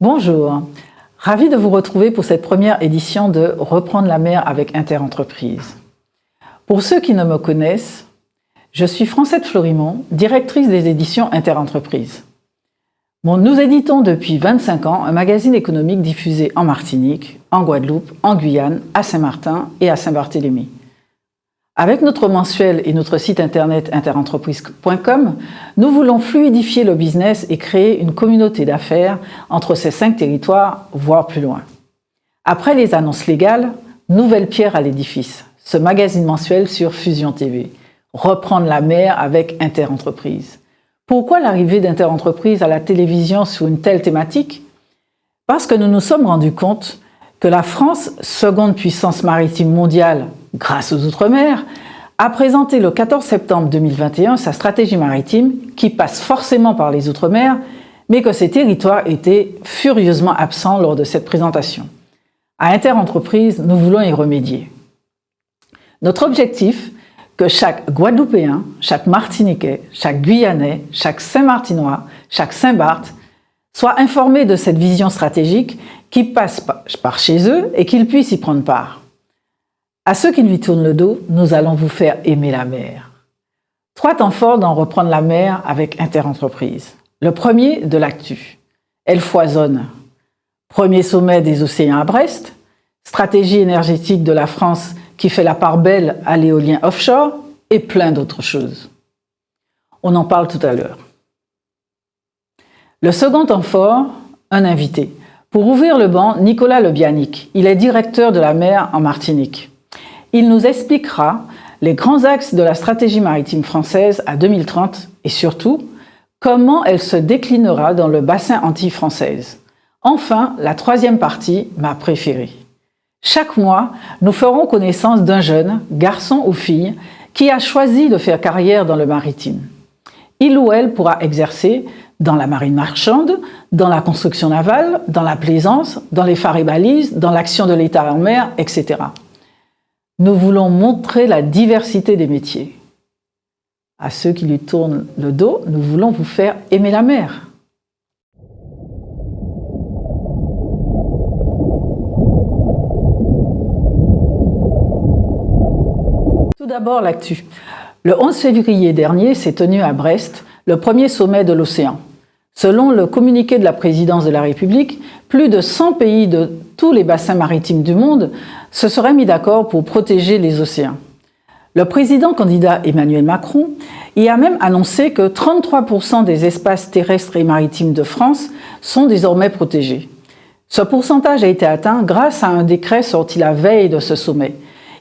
Bonjour, ravi de vous retrouver pour cette première édition de Reprendre la mer avec Interentreprises. Pour ceux qui ne me connaissent, je suis Francette Florimond, directrice des éditions Interentreprises. Nous éditons depuis 25 ans un magazine économique diffusé en Martinique, en Guadeloupe, en Guyane, à Saint-Martin et à Saint-Barthélemy. Avec notre mensuel et notre site internet interentreprises.com, nous voulons fluidifier le business et créer une communauté d'affaires entre ces 5 territoires, voire plus loin. Après les annonces légales, nouvelle pierre à l'édifice, ce magazine mensuel sur Fusion TV. Reprendre la mer avec Interentreprises. Pourquoi l'arrivée d'Interentreprises à la télévision sur une telle thématique? Parce que nous nous sommes rendus compte que la France, seconde puissance maritime mondiale grâce aux Outre-mer, a présenté le 14 septembre 2021 sa stratégie maritime qui passe forcément par les Outre-mer, mais que ces territoires étaient furieusement absents lors de cette présentation. À Interentreprises, nous voulons y remédier. Notre objectif, que chaque Guadeloupéen, chaque Martiniquais, chaque Guyanais, chaque Saint-Martinois, chaque Saint-Barth soit informé de cette vision stratégique qui passe par chez eux et qu'ils puissent y prendre part. À ceux qui lui tournent le dos, nous allons vous faire aimer la mer. 3 temps forts dans Reprendre la mer avec Interentreprises. Le premier, de l'actu. Elle foisonne. Premier sommet des océans à Brest, stratégie énergétique de la France qui fait la part belle à l'éolien offshore et plein d'autres choses. On en parle tout à l'heure. Le second temps fort, un invité. Pour ouvrir le banc, Nicolas Lebianic. Il est directeur de la mer en Martinique. Il nous expliquera les grands axes de la stratégie maritime française à 2030 et surtout, comment elle se déclinera dans le bassin Antilles françaises. Enfin, la troisième partie, ma préférée. Chaque mois, nous ferons connaissance d'un jeune, garçon ou fille, qui a choisi de faire carrière dans le maritime. Il ou elle pourra exercer dans la marine marchande, dans la construction navale, dans la plaisance, dans les phares et balises, dans l'action de l'État en mer, etc. Nous voulons montrer la diversité des métiers. À ceux qui lui tournent le dos, nous voulons vous faire aimer la mer. Tout d'abord, l'actu. Le 11 février dernier s'est tenu à Brest le premier sommet de l'océan. Selon le communiqué de la présidence de la République, plus de 100 pays de tous les bassins maritimes du monde se seraient mis d'accord pour protéger les océans. Le président candidat Emmanuel Macron y a même annoncé que 33% des espaces terrestres et maritimes de France sont désormais protégés. Ce pourcentage a été atteint grâce à un décret sorti la veille de ce sommet.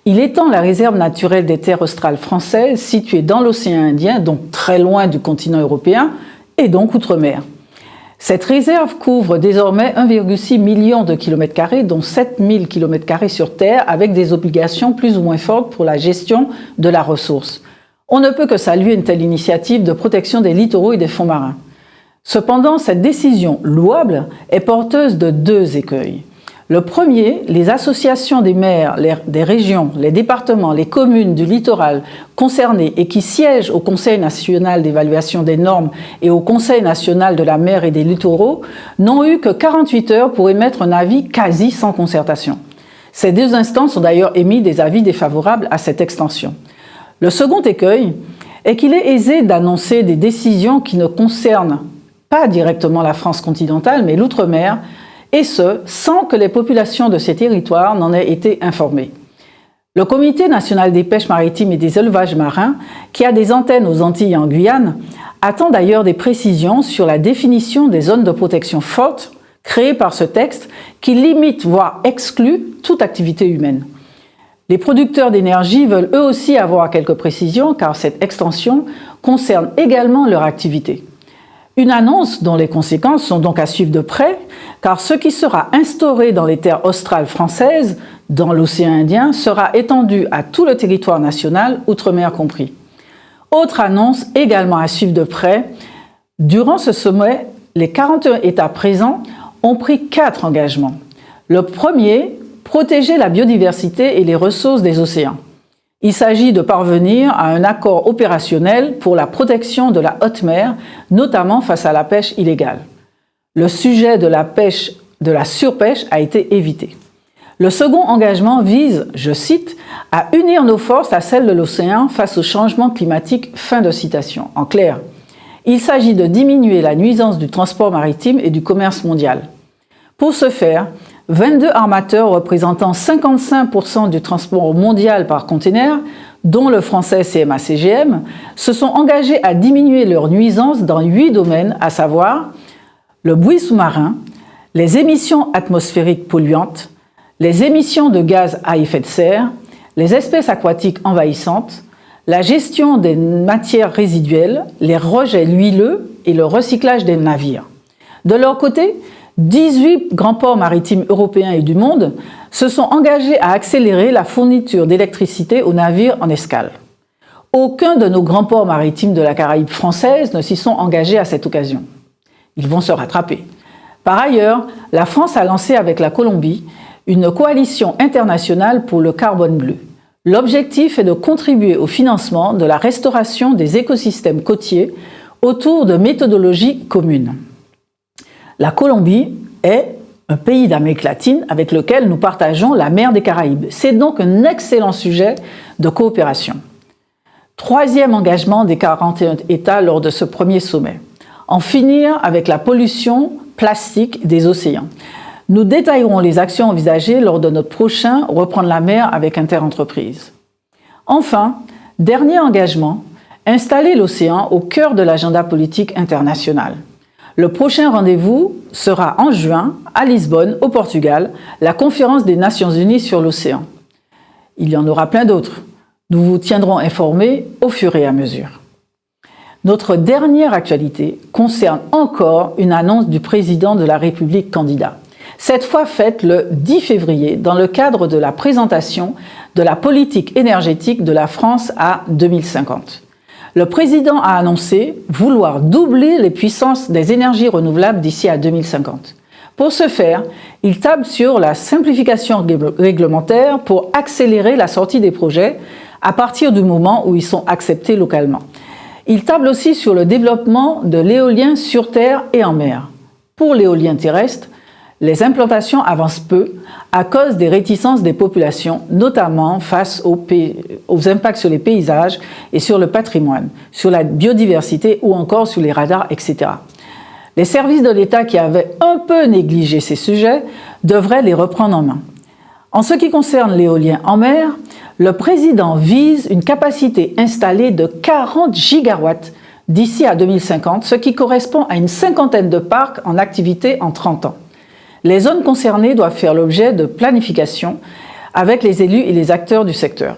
Il étend la réserve naturelle des terres australes françaises située dans l'océan Indien, donc très loin du continent européen, et donc outre-mer. Cette réserve couvre désormais 1,6 million de kilomètres carrés, dont 7000 km² sur terre, avec des obligations plus ou moins fortes pour la gestion de la ressource. On ne peut que saluer une telle initiative de protection des littoraux et des fonds marins. Cependant, cette décision louable est porteuse de 2 écueils. Le premier, les associations des maires, des régions, les départements, les communes du littoral concernés et qui siègent au Conseil national d'évaluation des normes et au Conseil national de la mer et des littoraux n'ont eu que 48 heures pour émettre un avis quasi sans concertation. Ces 2 instances ont d'ailleurs émis des avis défavorables à cette extension. Le second écueil est qu'il est aisé d'annoncer des décisions qui ne concernent pas directement la France continentale, mais l'outre-mer, et ce, sans que les populations de ces territoires n'en aient été informées. Le Comité national des pêches maritimes et des élevages marins, qui a des antennes aux Antilles et en Guyane, attend d'ailleurs des précisions sur la définition des zones de protection fortes créées par ce texte qui limite, voire exclut, toute activité humaine. Les producteurs d'énergie veulent eux aussi avoir quelques précisions car cette extension concerne également leur activité. Une annonce dont les conséquences sont donc à suivre de près, car ce qui sera instauré dans les terres australes françaises, dans l'océan Indien, sera étendu à tout le territoire national, outre-mer compris. Autre annonce également à suivre de près, durant ce sommet, les 41 États présents ont pris 4 engagements. Le premier, protéger la biodiversité et les ressources des océans. Il s'agit de parvenir à un accord opérationnel pour la protection de la haute mer, notamment face à la pêche illégale. Le sujet de la surpêche a été évité. Le second engagement vise, je cite, à unir nos forces à celles de l'océan face au changement climatique. Fin de citation. En clair, il s'agit de diminuer la nuisance du transport maritime et du commerce mondial. Pour ce faire, 22 armateurs représentant 55% du transport mondial par conteneur, dont le français CMA-CGM, se sont engagés à diminuer leurs nuisances dans 8 domaines, à savoir le bruit sous-marin, les émissions atmosphériques polluantes, les émissions de gaz à effet de serre, les espèces aquatiques envahissantes, la gestion des matières résiduelles, les rejets huileux et le recyclage des navires. De leur côté, 18 grands ports maritimes européens et du monde se sont engagés à accélérer la fourniture d'électricité aux navires en escale. Aucun de nos grands ports maritimes de la Caraïbe française ne s'y sont engagés à cette occasion. Ils vont se rattraper. Par ailleurs, la France a lancé avec la Colombie une coalition internationale pour le carbone bleu. L'objectif est de contribuer au financement de la restauration des écosystèmes côtiers autour de méthodologies communes. La Colombie est un pays d'Amérique latine avec lequel nous partageons la mer des Caraïbes. C'est donc un excellent sujet de coopération. Troisième engagement des 41 États lors de ce premier sommet. En finir avec la pollution plastique des océans. Nous détaillerons les actions envisagées lors de notre prochain Reprendre la mer avec Interentreprises. Enfin, dernier engagement, installer l'océan au cœur de l'agenda politique international. Le prochain rendez-vous sera en juin, à Lisbonne, au Portugal, la conférence des Nations Unies sur l'océan. Il y en aura plein d'autres. Nous vous tiendrons informés au fur et à mesure. Notre dernière actualité concerne encore une annonce du président de la République candidat. Cette fois faite le 10 février dans le cadre de la présentation de la politique énergétique de la France à 2050. Le président a annoncé vouloir doubler les puissances des énergies renouvelables d'ici à 2050. Pour ce faire, il table sur la simplification réglementaire pour accélérer la sortie des projets à partir du moment où ils sont acceptés localement. Il table aussi sur le développement de l'éolien sur terre et en mer. Pour l'éolien terrestre, les implantations avancent peu à cause des réticences des populations, notamment face aux impacts sur les paysages et sur le patrimoine, sur la biodiversité ou encore sur les radars, etc. Les services de l'État qui avaient un peu négligé ces sujets devraient les reprendre en main. En ce qui concerne l'éolien en mer, le président vise une capacité installée de 40 gigawatts d'ici à 2050, ce qui correspond à une cinquantaine de parcs en activité en 30 ans. Les zones concernées doivent faire l'objet de planification avec les élus et les acteurs du secteur.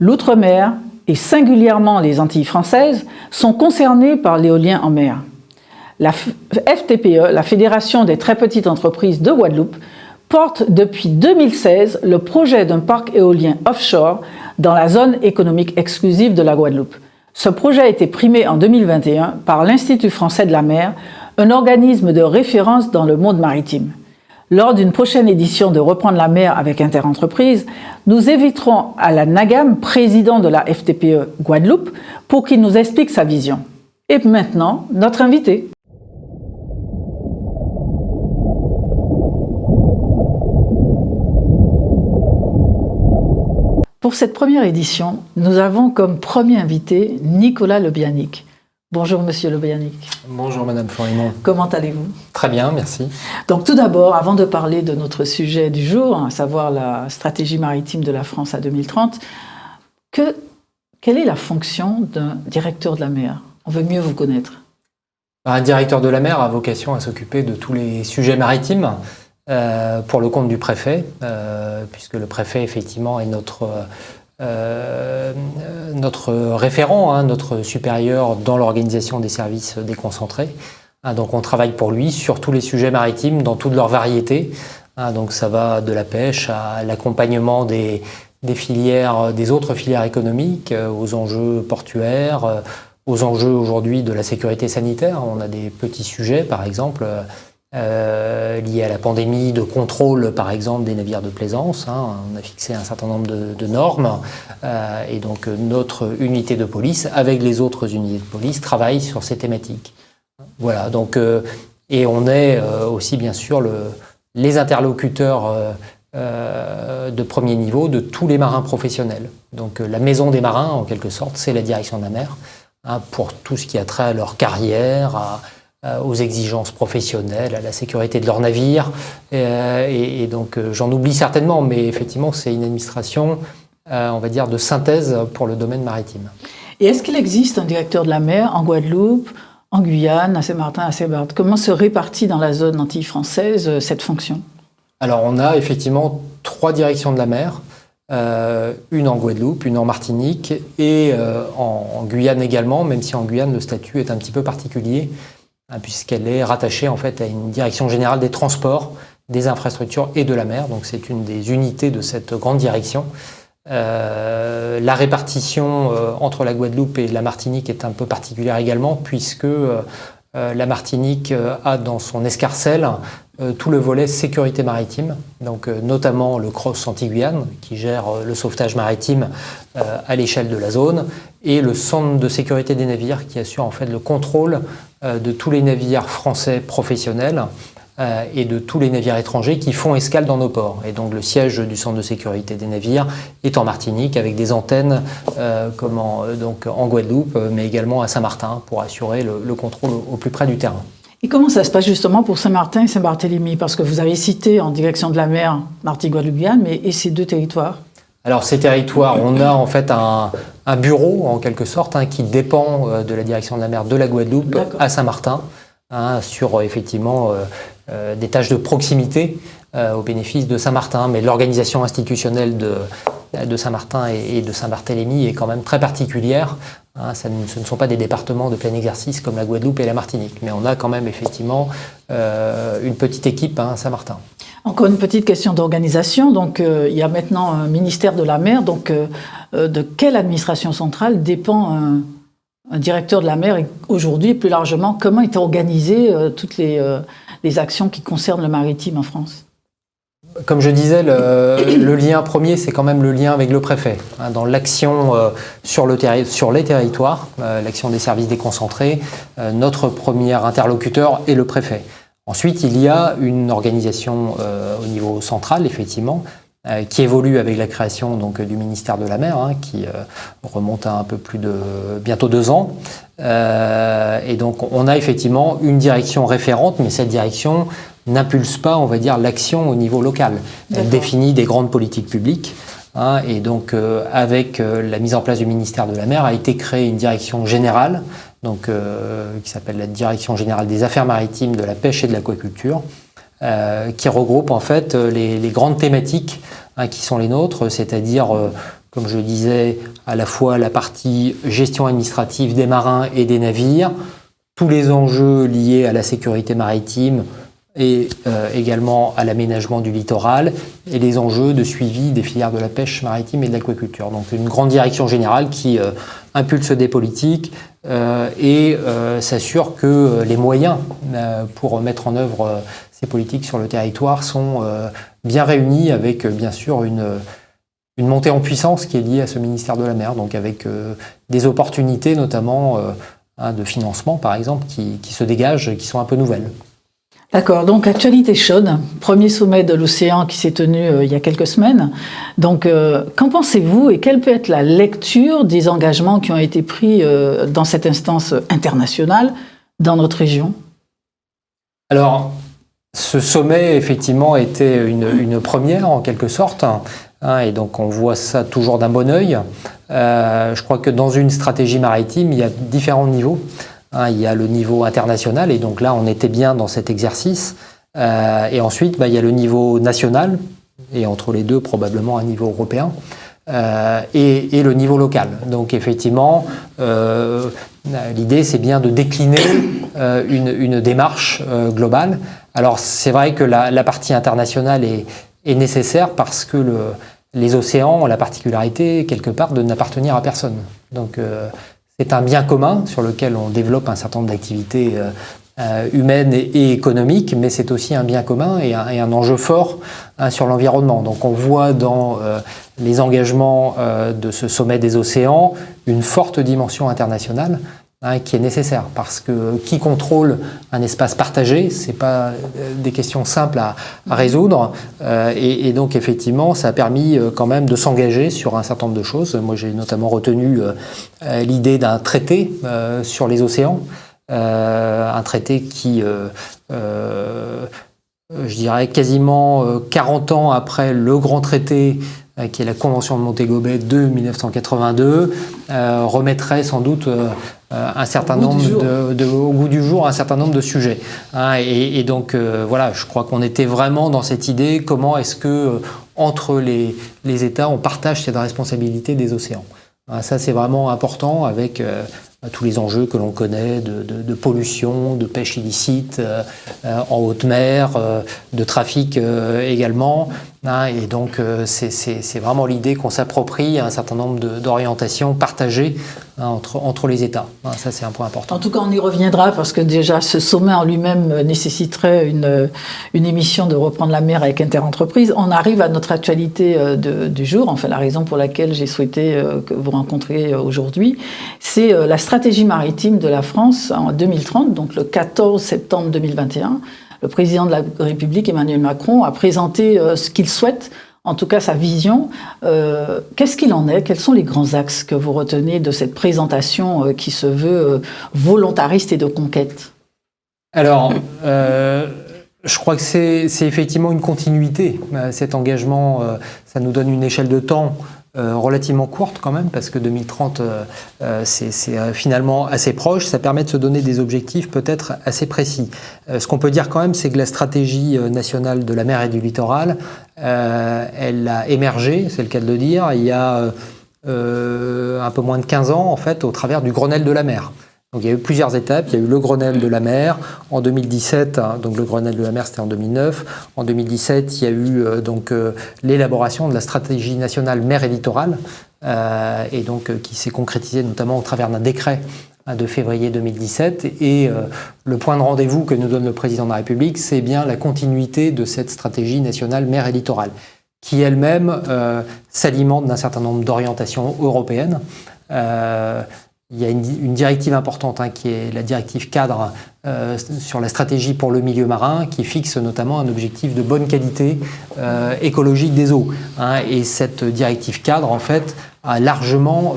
L'outre-mer, et singulièrement les Antilles françaises, sont concernés par l'éolien en mer. La FTPE, la Fédération des très petites entreprises de Guadeloupe, porte depuis 2016 le projet d'un parc éolien offshore dans la zone économique exclusive de la Guadeloupe. Ce projet a été primé en 2021 par l'Institut français de la mer, un organisme de référence dans le monde maritime. Lors d'une prochaine édition de Reprendre la mer avec Interentreprises, nous inviterons Alan Nagam, président de la FTPE Guadeloupe, pour qu'il nous explique sa vision. Et maintenant, notre invité. Pour cette première édition, nous avons comme premier invité Nicolas Lebianic. Bonjour Monsieur Lebianic. Bonjour Madame Florimond. Comment allez-vous? Très bien, merci. Donc tout d'abord, avant de parler de notre sujet du jour, à savoir la stratégie maritime de la France à 2030, quelle est la fonction d'un directeur de la mer? On veut mieux vous connaître. Un directeur de la mer a vocation à s'occuper de tous les sujets maritimes pour le compte du préfet, puisque le préfet effectivement est notre référent, notre supérieur dans l'organisation des services déconcentrés. Donc on travaille pour lui sur tous les sujets maritimes dans toute leur variété. Donc ça va de la pêche à l'accompagnement des filières, des autres filières économiques, aux enjeux portuaires, aux enjeux aujourd'hui de la sécurité sanitaire. On a des petits sujets, par exemple, liés à la pandémie, de contrôle, par exemple, des navires de plaisance. On a fixé un certain nombre de normes. Et donc, notre unité de police, avec les autres unités de police, travaille sur ces thématiques. Voilà, donc Et on est aussi bien sûr les interlocuteurs de premier niveau de tous les marins professionnels. Donc la maison des marins, en quelque sorte, c'est la direction de la mer, hein, pour tout ce qui a trait à leur carrière, aux exigences professionnelles, à la sécurité de leur navire. Et donc j'en oublie certainement, mais effectivement c'est une administration, on va dire, de synthèse pour le domaine maritime. Et est-ce qu'il existe un directeur de la mer en Guadeloupe, en Guyane, à Saint-Martin, à Saint-Barth? Comment se répartit dans la zone Antilles française cette fonction? Alors on a effectivement 3 directions de la mer, une en Guadeloupe, une en Martinique et en Guyane également, même si en Guyane le statut est un petit peu particulier, hein, puisqu'elle est rattachée en fait à une direction générale des transports, des infrastructures et de la mer, donc c'est une des unités de cette grande direction. La répartition entre la Guadeloupe et la Martinique est un peu particulière également, puisque la Martinique a dans son escarcelle tout le volet sécurité maritime, donc notamment le CROSS Antilles-Guyane qui gère le sauvetage maritime à l'échelle de la zone, et le centre de sécurité des navires qui assure en fait le contrôle de tous les navires français professionnels et de tous les navires étrangers qui font escale dans nos ports. Et donc le siège du centre de sécurité des navires est en Martinique, avec des antennes comme en Guadeloupe, mais également à Saint-Martin, pour assurer le contrôle au plus près du terrain. Et comment ça se passe justement pour Saint-Martin et Saint-Barthélemy? Parce que vous avez cité en direction de la mer Martinique, Guadeloupe, Guyane, mais et ces 2 territoires? Alors ces territoires, on a en fait un bureau en quelque sorte, hein, qui dépend de la direction de la mer de la Guadeloupe à Saint-Martin, hein, sur effectivement des tâches de proximité au bénéfice de Saint-Martin, mais l'organisation institutionnelle de Saint-Martin et de Saint-Barthélemy est quand même très particulière. Hein, ce ne sont pas des départements de plein exercice comme la Guadeloupe et la Martinique, mais on a quand même effectivement une petite équipe à Saint-Martin. Encore une petite question d'organisation. Donc, il y a maintenant un ministère de la mer. Donc, de quelle administration centrale dépend un directeur de la mer? Et aujourd'hui, plus largement, comment est organisée toutes les actions qui concernent le maritime en France? Comme je disais, le lien premier, c'est quand même le lien avec le préfet. Hein, dans l'action sur les territoires, l'action des services déconcentrés, notre premier interlocuteur est le préfet. Ensuite, il y a une organisation au niveau central, effectivement, qui évolue avec la création donc, du ministère de la mer, hein, qui remonte à un peu plus de bientôt 2 ans. Et donc, on a effectivement une direction référente, mais cette direction n'impulse pas, on va dire, l'action au niveau local. Elle définit des grandes politiques publiques. Hein, et donc, avec la mise en place du ministère de la mer, a été créée une direction générale, donc, qui s'appelle la Direction générale des affaires maritimes, de la pêche et de l'aquaculture, qui regroupe en fait les grandes thématiques, hein, qui sont les nôtres, c'est-à-dire, comme je disais, à la fois la partie gestion administrative des marins et des navires, tous les enjeux liés à la sécurité maritime, et également à l'aménagement du littoral et les enjeux de suivi des filières de la pêche maritime et de l'aquaculture. Donc une grande direction générale qui impulse des politiques et s'assure que les moyens pour mettre en œuvre ces politiques sur le territoire sont bien réunis, avec bien sûr une montée en puissance qui est liée à ce ministère de la mer, donc avec des opportunités notamment de financement par exemple qui se dégagent et qui sont un peu nouvelles. D'accord, donc actualité chaude, premier sommet de l'océan qui s'est tenu il y a quelques semaines. Donc qu'en pensez-vous et quelle peut être la lecture des engagements qui ont été pris dans cette instance internationale dans notre région? Alors, ce sommet effectivement était une première en quelque sorte, hein, et donc on voit ça toujours d'un bon œil. Je crois que dans une stratégie maritime, il y a différents niveaux. Il y a le niveau international, et donc là on était bien dans cet exercice. Et ensuite, il y a le niveau national, et entre les deux probablement un niveau européen, et le niveau local. Donc effectivement, l'idée c'est bien de décliner une démarche globale. Alors c'est vrai que la partie internationale est nécessaire parce que les océans ont la particularité quelque part de n'appartenir à personne. Donc c'est un bien commun sur lequel on développe un certain nombre d'activités humaines et économiques, mais c'est aussi un bien commun et un enjeu fort sur l'environnement. Donc on voit dans les engagements de ce sommet des océans une forte dimension internationale, qui est nécessaire, parce que qui contrôle un espace partagé, c'est pas des questions simples à résoudre, et donc effectivement ça a permis quand même de s'engager sur un certain nombre de choses. Moi j'ai notamment retenu l'idée d'un traité sur les océans, un traité qui je dirais quasiment 40 ans après le grand traité qui est la Convention de Montego Bay de 1982, remettrait sans doute un certain nombre au goût du jour un certain nombre de sujets. Et donc voilà, je crois qu'on était vraiment dans cette idée, comment est-ce que entre les États on partage cette responsabilité des océans. Ça c'est vraiment important avec tous les enjeux que l'on connaît de pollution, de pêche illicite en haute mer, de trafic également. Et donc c'est vraiment l'idée qu'on s'approprie un certain nombre d'orientations partagées entre les États. Ça c'est un point important. En tout cas on y reviendra parce que déjà ce sommet en lui-même nécessiterait une émission de Reprendre la mer avec Interentreprises. On arrive à notre actualité du jour, enfin la raison pour laquelle j'ai souhaité que vous rencontriez aujourd'hui, c'est la stratégie maritime de la France en 2030, donc le 14 septembre 2021. Le président de la République, Emmanuel Macron, a présenté ce qu'il souhaite, en tout cas sa vision. Qu'est-ce qu'il en est? Quels sont les grands axes que vous retenez de cette présentation qui se veut volontariste et de conquête? Alors, je crois que c'est effectivement une continuité. Cet engagement, ça nous donne une échelle de temps relativement courte quand même, parce que 2030, c'est finalement assez proche. Ça permet de se donner des objectifs peut-être assez précis. Ce qu'on peut dire quand même, c'est que la stratégie nationale de la mer et du littoral, elle a émergé, c'est le cas de le dire, il y a un peu moins de 15 ans, en fait, au travers du Grenelle de la mer. Donc il y a eu plusieurs étapes. Il y a eu le Grenelle de la mer en 2017. Donc le Grenelle de la mer, c'était en 2009. En 2017, il y a eu l'élaboration de la stratégie nationale mer et littoral, et donc qui s'est concrétisée notamment au travers d'un décret de février 2017. Et le point de rendez-vous que nous donne le président de la République, c'est bien la continuité de cette stratégie nationale mer et littoral, qui elle-même s'alimente d'un certain nombre d'orientations européennes. Il y a une directive importante qui est la directive cadre sur la stratégie pour le milieu marin, qui fixe notamment un objectif de bonne qualité écologique des eaux. Et cette directive cadre, en fait, a largement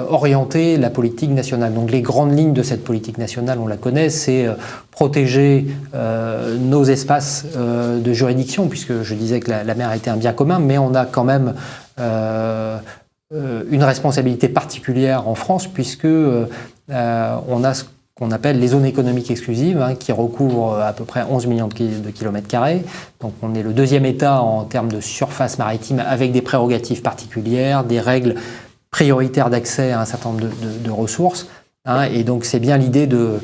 orienté la politique nationale. Donc les grandes lignes de cette politique nationale, on la connaît, c'est protéger nos espaces de juridiction, puisque je disais que la mer était un bien commun, mais on a quand même une responsabilité particulière en France, puisque on a ce qu'on appelle les zones économiques exclusives, qui recouvrent à peu près 11 millions de kilomètres carrés. Donc on est le deuxième État en termes de surface maritime, avec des prérogatives particulières, des règles prioritaires d'accès à un certain nombre de ressources. Et donc c'est bien l'idée de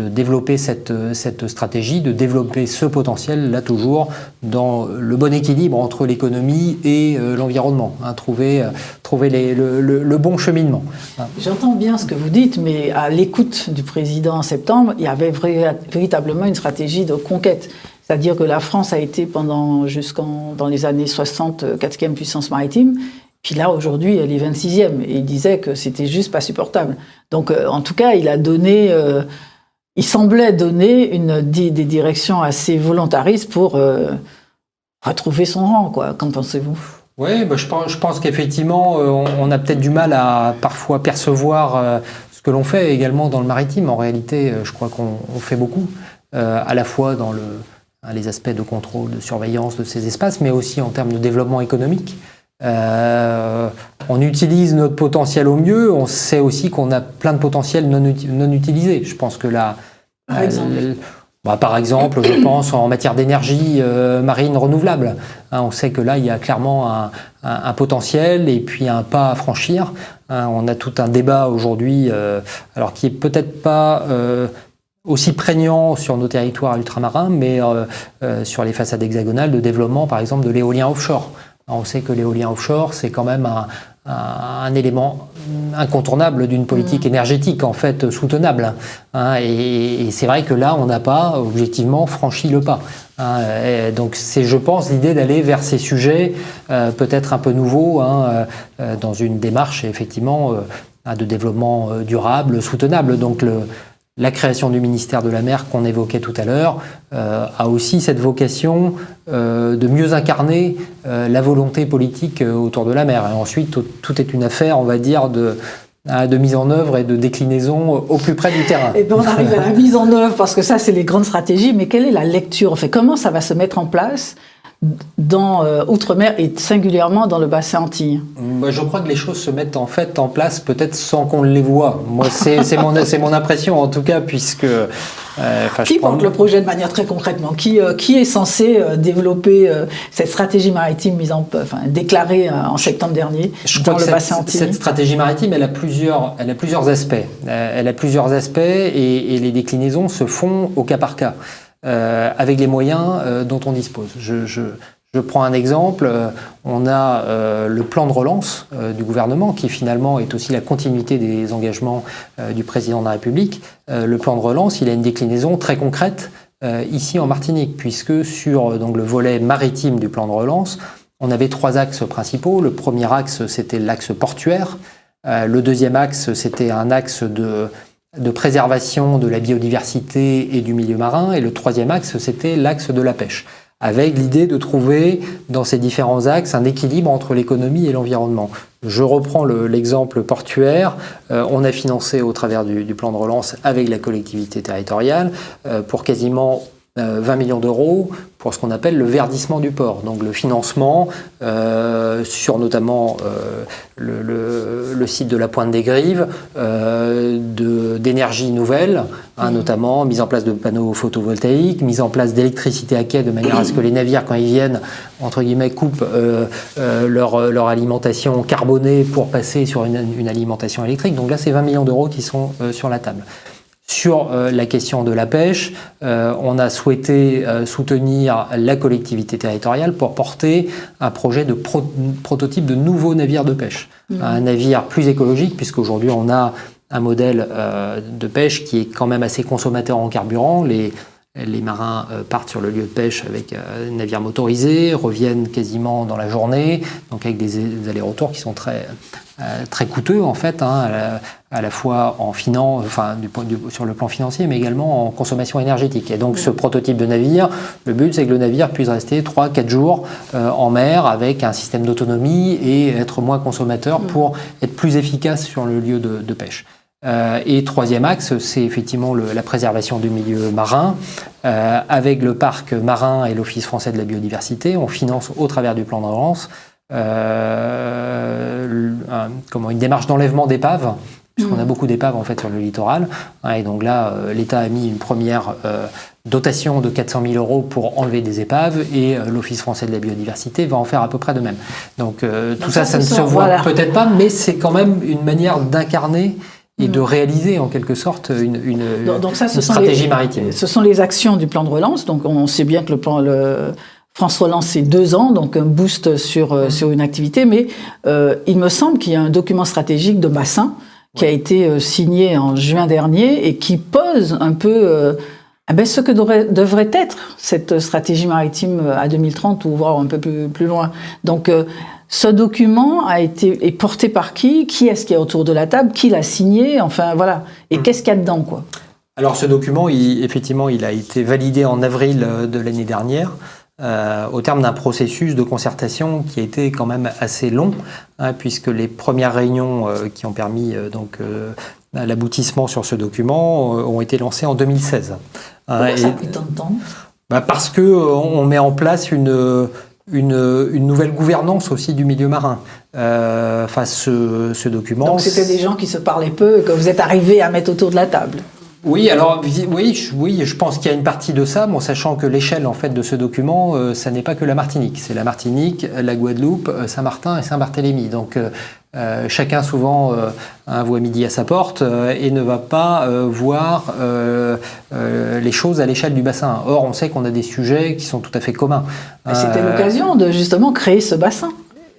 développer cette stratégie, de développer ce potentiel, là toujours, dans le bon équilibre entre l'économie et l'environnement, trouver le bon cheminement. J'entends bien ce que vous dites, mais à l'écoute du président en septembre, il y avait véritablement une stratégie de conquête. C'est-à-dire que la France a été dans les années 60, 4e puissance maritime. Puis là, aujourd'hui, elle est 26e. Et il disait que c'était juste pas supportable. Donc, en tout cas, il semblait donner des directions assez volontaristes pour retrouver son rang, quoi. Qu'en pensez-vous? Oui, je pense qu'effectivement, on a peut-être du mal à parfois percevoir ce que l'on fait également dans le maritime. En réalité, je crois qu'on fait beaucoup, à la fois dans les aspects de contrôle, de surveillance de ces espaces, mais aussi en termes de développement économique. On utilise notre potentiel au mieux. On sait aussi qu'on a plein de potentiels non utilisés. Je pense que là, par exemple, je pense en matière d'énergie marine renouvelable. On sait que là, il y a clairement un potentiel et puis un pas à franchir. On a tout un débat aujourd'hui, alors qui est peut-être pas aussi prégnant sur nos territoires ultramarins, mais sur les façades hexagonales de développement, par exemple, de l'éolien offshore. On sait que l'éolien offshore, c'est quand même un élément incontournable d'une politique énergétique, en fait, soutenable. Et c'est vrai que là, on n'a pas, objectivement, franchi le pas. Donc c'est, je pense, l'idée d'aller vers ces sujets peut-être un peu nouveaux, dans une démarche, effectivement, de développement durable, soutenable. Donc la création du ministère de la mer qu'on évoquait tout à l'heure a aussi cette vocation de mieux incarner la volonté politique autour de la mer. Et ensuite, tout est une affaire, on va dire, de mise en œuvre et de déclinaison au plus près du terrain. Et bien on arrive à la mise en œuvre, parce que ça, c'est les grandes stratégies, mais quelle est la lecture? Enfin, comment ça va se mettre en place dans Outre-mer et singulièrement dans le bassin antillais? Je crois que les choses se mettent en fait en place peut-être sans qu'on les voit. Moi, c'est mon impression en tout cas, puisque... qui porte le projet de manière très concrètement? Qui est censé développer cette stratégie maritime déclarée en septembre dernier dans le bassin antillais? Cette stratégie maritime, elle a plusieurs aspects. Elle a plusieurs aspects et les déclinaisons se font au cas par cas. Avec les moyens dont on dispose. Je prends un exemple, on a le plan de relance du gouvernement qui finalement est aussi la continuité des engagements du président de la République. Le plan de relance, il a une déclinaison très concrète ici en Martinique, puisque sur donc, le volet maritime du plan de relance, on avait 3 axes principaux. Le premier axe, c'était l'axe portuaire. Le deuxième axe, c'était un axe de préservation de la biodiversité et du milieu marin. Et le troisième axe, c'était l'axe de la pêche, avec l'idée de trouver dans ces différents axes un équilibre entre l'économie et l'environnement. Je reprends l'exemple portuaire. On a financé au travers du plan de relance avec la collectivité territoriale pour quasiment 20 millions d'euros pour ce qu'on appelle le verdissement du port. Donc le financement sur notamment le site de la Pointe des Grives, d'énergie nouvelle, notamment mise en place de panneaux photovoltaïques, mise en place d'électricité à quai de manière à ce que les navires, quand ils viennent, entre guillemets, coupent leur alimentation carbonée pour passer sur une alimentation électrique. Donc là, c'est 20 millions d'euros qui sont sur la table. Sur la question de la pêche, on a souhaité soutenir la collectivité territoriale pour porter un projet de prototype de nouveau navire de pêche. Un navire plus écologique, puisqu'aujourd'hui on a un modèle de pêche qui est quand même assez consommateur en carburant. Les marins partent sur le lieu de pêche avec un navire motorisé, reviennent quasiment dans la journée, donc avec des allers-retours qui sont très coûteux en fait, à la fois sur le plan financier, mais également en consommation énergétique. Et donc ce prototype de navire, le but c'est que le navire puisse rester 3-4 jours en mer avec un système d'autonomie et être moins consommateur pour être plus efficace sur le lieu de pêche. Et troisième axe, c'est effectivement la préservation du milieu marin. Avec le parc marin et l'Office français de la biodiversité, on finance au travers du plan de relance une démarche d'enlèvement d'épaves, puisqu'on a beaucoup d'épaves en fait sur le littoral. Et donc là, l'État a mis une première dotation de 400 000 euros pour enlever des épaves, et l'Office français de la biodiversité va en faire à peu près de même. Donc tout ça ne se voit peut-être pas, mais c'est quand même une manière d'incarner et de réaliser en quelque sorte une stratégie maritime. Ce sont les actions du plan de relance. Donc on sait bien que le France Relance, c'est 2 ans, donc un boost sur une activité. Mais il me semble qu'il y a un document stratégique de bassin qui a été signé en juin dernier et qui pose un peu ce que devrait être cette stratégie maritime à 2030 ou voire un peu plus loin. Donc ce document est porté par qui? Qui est-ce qui est autour de la table? Qui l'a signé? Enfin, voilà. Et qu'est-ce qu'il y a dedans, quoi? Alors, ce document, effectivement, il a été validé en avril de l'année dernière, au terme d'un processus de concertation qui a été quand même assez long, puisque les premières réunions qui ont permis l'aboutissement sur ce document ont été lancées en 2016. Pourquoi ça a pris tant de temps? Parce qu'on met en place une nouvelle gouvernance aussi du milieu marin. Ce document... Donc c'était des gens qui se parlaient peu et que vous êtes arrivés à mettre autour de la table. Oui, je pense qu'il y a une partie de ça, sachant que l'échelle en fait de ce document, ça n'est pas que la Martinique, c'est la Martinique, la Guadeloupe, Saint-Martin et Saint-Barthélemy. Donc chacun souvent voit midi à sa porte et ne va pas voir les choses à l'échelle du bassin. Or, on sait qu'on a des sujets qui sont tout à fait communs. C'était l'occasion de justement créer ce bassin.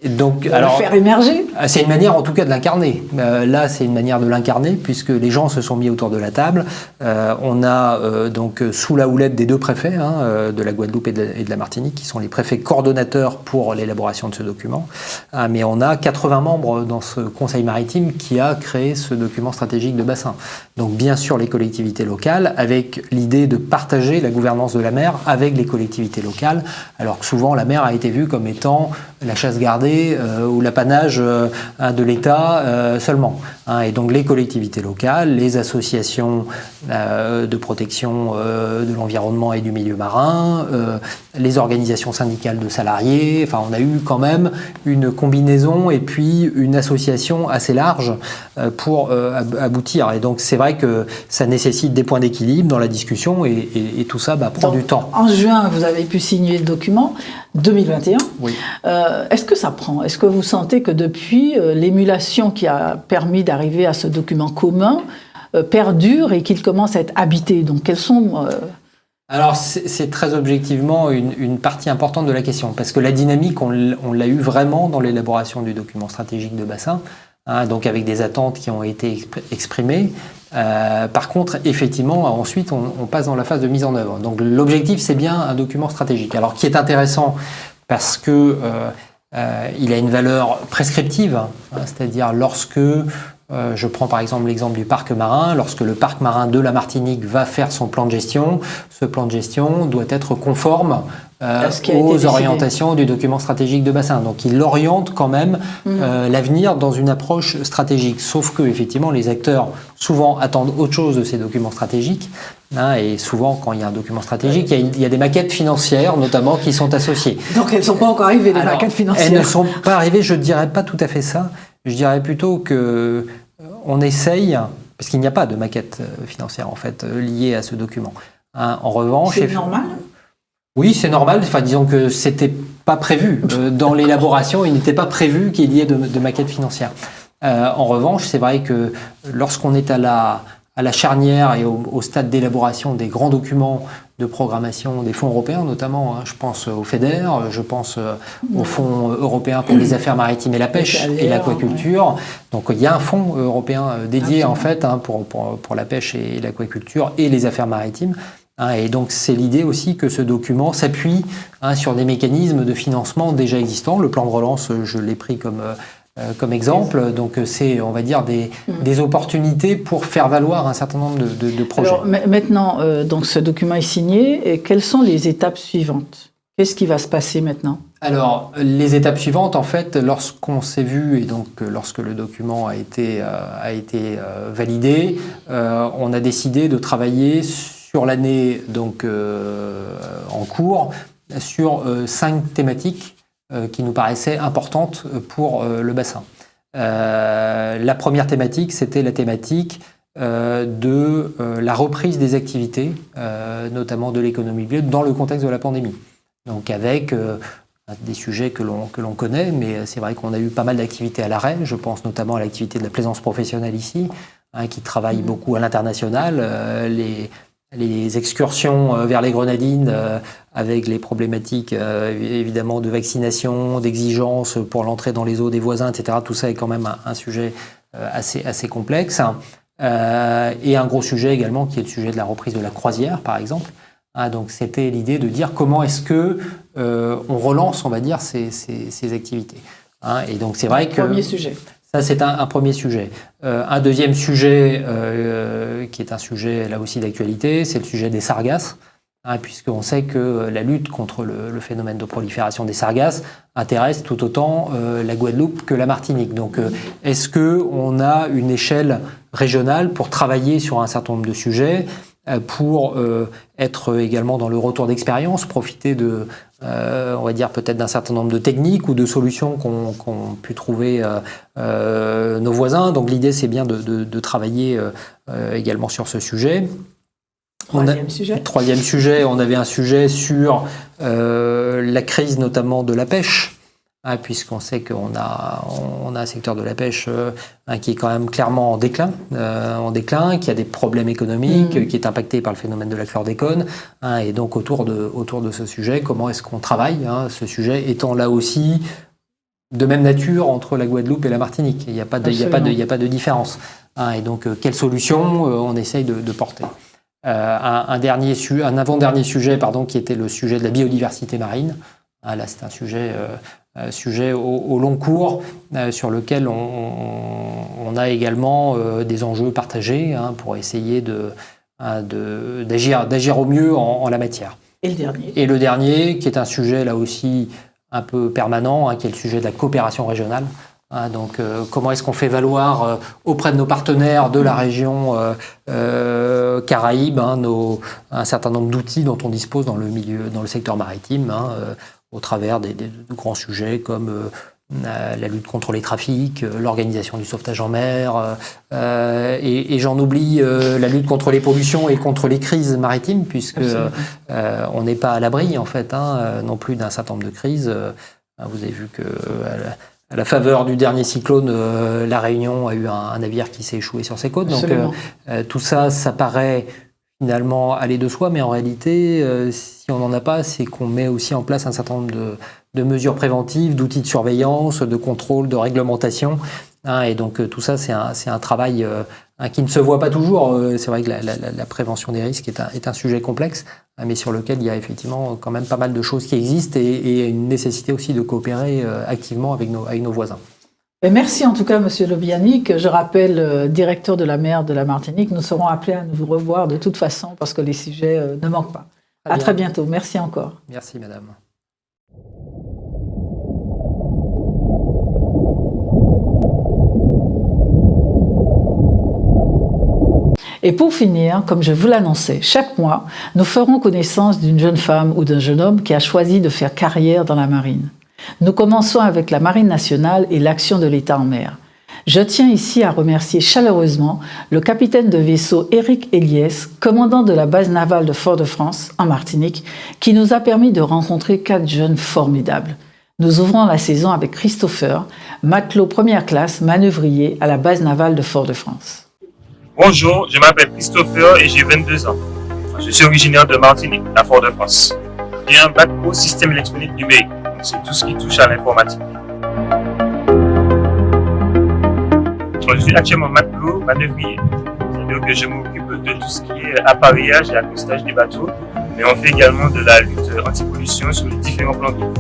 Donc, le faire émerger. C'est une manière en tout cas de l'incarner. Là, c'est une manière de l'incarner puisque les gens se sont mis autour de la table. On a donc sous la houlette des deux préfets de la Guadeloupe et de la Martinique, qui sont les préfets coordonnateurs pour l'élaboration de ce document. Mais on a 80 membres dans ce Conseil maritime qui a créé ce document stratégique de bassin. Donc bien sûr les collectivités locales, avec l'idée de partager la gouvernance de la mer avec les collectivités locales, alors que souvent la mer a été vue comme étant la chasse gardée ou l'apanage de l'État seulement. Et donc les collectivités locales, les associations de protection de l'environnement et du milieu marin, les organisations syndicales de salariés, enfin on a eu quand même une combinaison et puis une association assez large pour aboutir. Et donc c'est vrai que ça nécessite des points d'équilibre dans la discussion et tout ça prend donc, du temps. En juin, vous avez pu signer le document 2021. Oui. Est-ce que ça prend? Est-ce que vous sentez que depuis, l'émulation qui a permis d'arriver à ce document commun perdure et qu'il commence à être habité? Donc quels sont... Alors c'est très objectivement une partie importante de la question, parce que la dynamique, on l'a eu vraiment dans l'élaboration du document stratégique de bassin, donc avec des attentes qui ont été exprimées. Par contre, effectivement, ensuite, on passe dans la phase de mise en œuvre. Donc l'objectif, c'est bien un document stratégique. Alors qui est intéressant parce que il a une valeur prescriptive, c'est-à-dire lorsque je prends par exemple l'exemple du parc marin. Lorsque le parc marin de la Martinique va faire son plan de gestion, ce plan de gestion doit être conforme aux orientations du document stratégique de bassin. Donc il oriente quand même l'avenir dans une approche stratégique. Sauf que effectivement les acteurs souvent attendent autre chose de ces documents stratégiques. Et souvent quand il y a un document stratégique, il y a des maquettes financières notamment qui sont associées. Donc elles ne sont pas encore arrivées, les maquettes financières. Elles ne sont pas arrivées, je ne dirais pas tout à fait ça. Je dirais plutôt que on essaye, parce qu'il n'y a pas de maquette financière en fait liée à ce document. En revanche, c'est normal. Oui, c'est normal. Enfin, disons que c'était pas prévu dans l'élaboration. Il n'était pas prévu qu'il y ait de maquette financière. En revanche, c'est vrai que lorsqu'on est à la charnière et au stade d'élaboration des grands documents de programmation des fonds européens, notamment, je pense au FEDER, je pense au Fonds européen pour les affaires maritimes et la pêche et l'aquaculture. Donc il y a un fonds européen dédié en fait pour la pêche et l'aquaculture et les affaires maritimes. Et donc c'est l'idée aussi que ce document s'appuie sur des mécanismes de financement déjà existants. Le plan de relance, je l'ai pris comme exemple. Donc c'est, on va dire, des opportunités pour faire valoir un certain nombre de projets. Alors maintenant, donc ce document est signé. Et quelles sont les étapes suivantes? Qu'est-ce qui va se passer maintenant? Alors, les étapes suivantes, en fait, lorsqu'on s'est vu et donc lorsque le document a été validé, on a décidé de travailler sur l'année donc en cours sur 5 thématiques qui nous paraissaient importantes pour le bassin. La première thématique, c'était la thématique de la reprise des activités, notamment de l'économie bleue, dans le contexte de la pandémie. Donc avec des sujets que l'on connaît, mais c'est vrai qu'on a eu pas mal d'activités à l'arrêt. Je pense notamment à l'activité de la plaisance professionnelle ici, qui travaille beaucoup à l'international. Les excursions vers les Grenadines avec les problématiques évidemment de vaccination, d'exigence pour l'entrée dans les eaux des voisins, etc. Tout ça est quand même un sujet assez complexe. Et un gros sujet également qui est le sujet de la reprise de la croisière, par exemple. Donc c'était l'idée de dire comment est-ce que on relance, on va dire, ces activités. Et donc c'est vrai que... Premier sujet. Ça, c'est un premier sujet. Un deuxième sujet, qui est un sujet là aussi d'actualité, c'est le sujet des sargasses, puisqu'on sait que la lutte contre le phénomène de prolifération des sargasses intéresse tout autant la Guadeloupe que la Martinique. Donc, est-ce qu'on a une échelle régionale pour travailler sur un certain nombre de sujets, pour être également dans le retour d'expérience, profiter de... on va dire peut-être d'un certain nombre de techniques ou de solutions qu'ont pu trouver nos voisins. Donc l'idée, c'est bien de travailler également sur ce sujet. Troisième sujet, on avait un sujet sur la crise notamment de la pêche, puisqu'on sait qu'on a un secteur de la pêche qui est quand même clairement en déclin, qui a des problèmes économiques, qui est impacté par le phénomène de la chlordécone. Et donc autour de ce sujet, comment est-ce qu'on travaille, ce sujet étant là aussi de même nature entre la Guadeloupe et la Martinique. Il n'y a pas de différence. Hein, et donc, quelle solution on essaye de porter. Un avant-dernier sujet, qui était le sujet de la biodiversité marine. Ah, là, c'est un sujet au long cours sur lequel on a également des enjeux partagés pour essayer d'agir au mieux en la matière. Et le dernier, qui est un sujet là aussi un peu permanent, qui est le sujet de la coopération régionale. Donc, comment est-ce qu'on fait valoir auprès de nos partenaires de la région Caraïbes un certain nombre d'outils dont on dispose dans le secteur maritime, au travers de grands sujets comme la lutte contre les trafics, l'organisation du sauvetage en mer, et j'en oublie la lutte contre les pollutions et contre les crises maritimes, puisque on n'est pas à l'abri en fait non plus d'un certain nombre de crises. Vous avez vu que à la faveur du dernier cyclone, la Réunion a eu un navire qui s'est échoué sur ses côtes. Donc tout ça paraît finalement aller de soi, mais en réalité, si on n'en a pas, c'est qu'on met aussi en place un certain nombre de mesures préventives, d'outils de surveillance, de contrôle, de réglementation. Et donc tout ça, c'est un travail qui ne se voit pas toujours. C'est vrai que la prévention des risques est un sujet complexe, mais sur lequel il y a effectivement quand même pas mal de choses qui existent et une nécessité aussi de coopérer activement avec nos voisins. Merci en tout cas, Monsieur Lobiani, que je rappelle directeur de la mer de la Martinique. Nous serons appelés à nous revoir de toute façon parce que les sujets ne manquent pas. À très bientôt. Merci encore. Merci, madame. Et pour finir, comme je vous l'annonçais, chaque mois, nous ferons connaissance d'une jeune femme ou d'un jeune homme qui a choisi de faire carrière dans la marine. Nous commençons avec la Marine nationale et l'action de l'État en mer. Je tiens ici à remercier chaleureusement le capitaine de vaisseau Éric Eliès, commandant de la base navale de Fort-de-France, en Martinique, qui nous a permis de rencontrer 4 jeunes formidables. Nous ouvrons la saison avec Christopher, matelot première classe, manœuvrier à la base navale de Fort-de-France. Bonjour, je m'appelle Christopher et j'ai 22 ans. Je suis originaire de Martinique, à Fort-de-France. J'ai un bac pro système électronique numérique. C'est tout ce qui touche à l'informatique. Je suis actuellement matelot manœuvrier. C'est-à-dire que je m'occupe de tout ce qui est appareillage et accostage des bateaux, mais on fait également de la lutte anti-pollution sur les différents plans d'eau.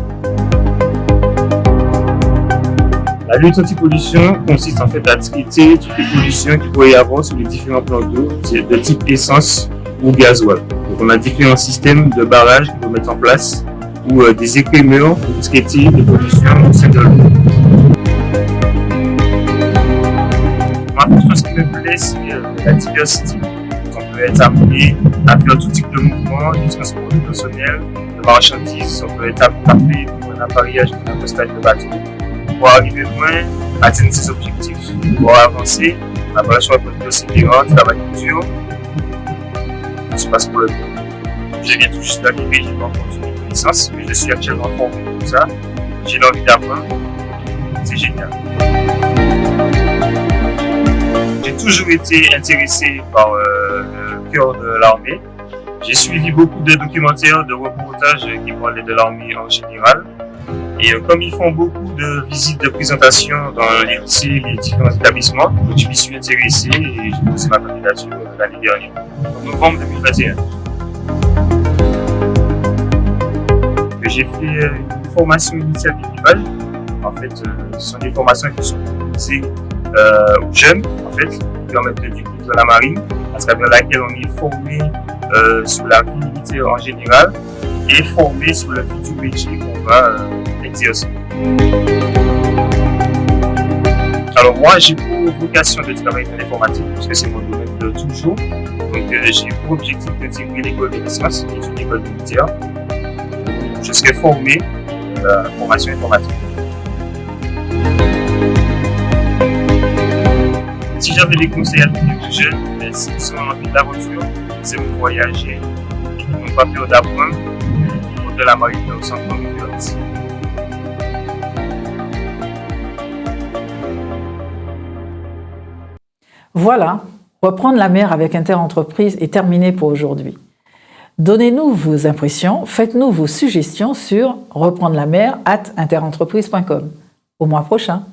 La lutte anti-pollution consiste en fait à traiter toutes les pollutions qu'il pourrait y avoir sur les différents plans d'eau de type essence ou gasoil. Donc on a différents systèmes de barrages qu'on peut mettre en place ou des équipements pour traiter les pollutions au sein de l'eau. Ma fonction, ce qui me plaît, c'est la diversité. On peut être amené à faire tout type de mouvement, du transport de personnel, de marchandises, on peut être appelé pour un appareillage, pour un accostage de bateau. Pour arriver loin, atteindre ses objectifs. Pour avancer, on a pas le choix de persévérer, travail dur. Tout se passe pour le bien. Je viens tout juste d'arriver, j'ai pas encore une connaissance, mais je suis actuellement formé pour ça. J'ai l'envie d'apprendre. C'est génial. J'ai toujours été intéressé par le cœur de l'armée. J'ai suivi beaucoup de documentaires, de reportages qui parlaient de l'armée en général. Et comme ils font beaucoup de visites de présentation dans les lycées et les différents établissements, je m'y suis intéressé et j'ai posé ma candidature l'année dernière, en novembre 2021. J'ai fait une formation initiale d'équipage. En fait, ce sont des formations qui sont proposées aux jeunes, en fait, qui permettent de découvrir la marine, à travers laquelle on est formé sur la vie militaire en général et formé sur le futur métier qu'on va exercer. Alors moi, j'ai pour vocation de travailler dans l'informatique, parce que c'est mon domaine de toujours. Donc j'ai pour objectif d'intégrer l'école des sciences, qui est une école militaire. Je serai formé à la formation informatique. Si j'avais des conseils à donner aux jeunes, s'ils ont envie d'aventure, c'est de voyager et qu'ils n'ont pas peur d'apprendre, de la marine au centre de l'Université. Voilà, reprendre la mer avec Interentreprise est terminé pour aujourd'hui. Donnez-nous vos impressions, faites-nous vos suggestions sur reprendre la mer @interentreprise.com. Au mois prochain.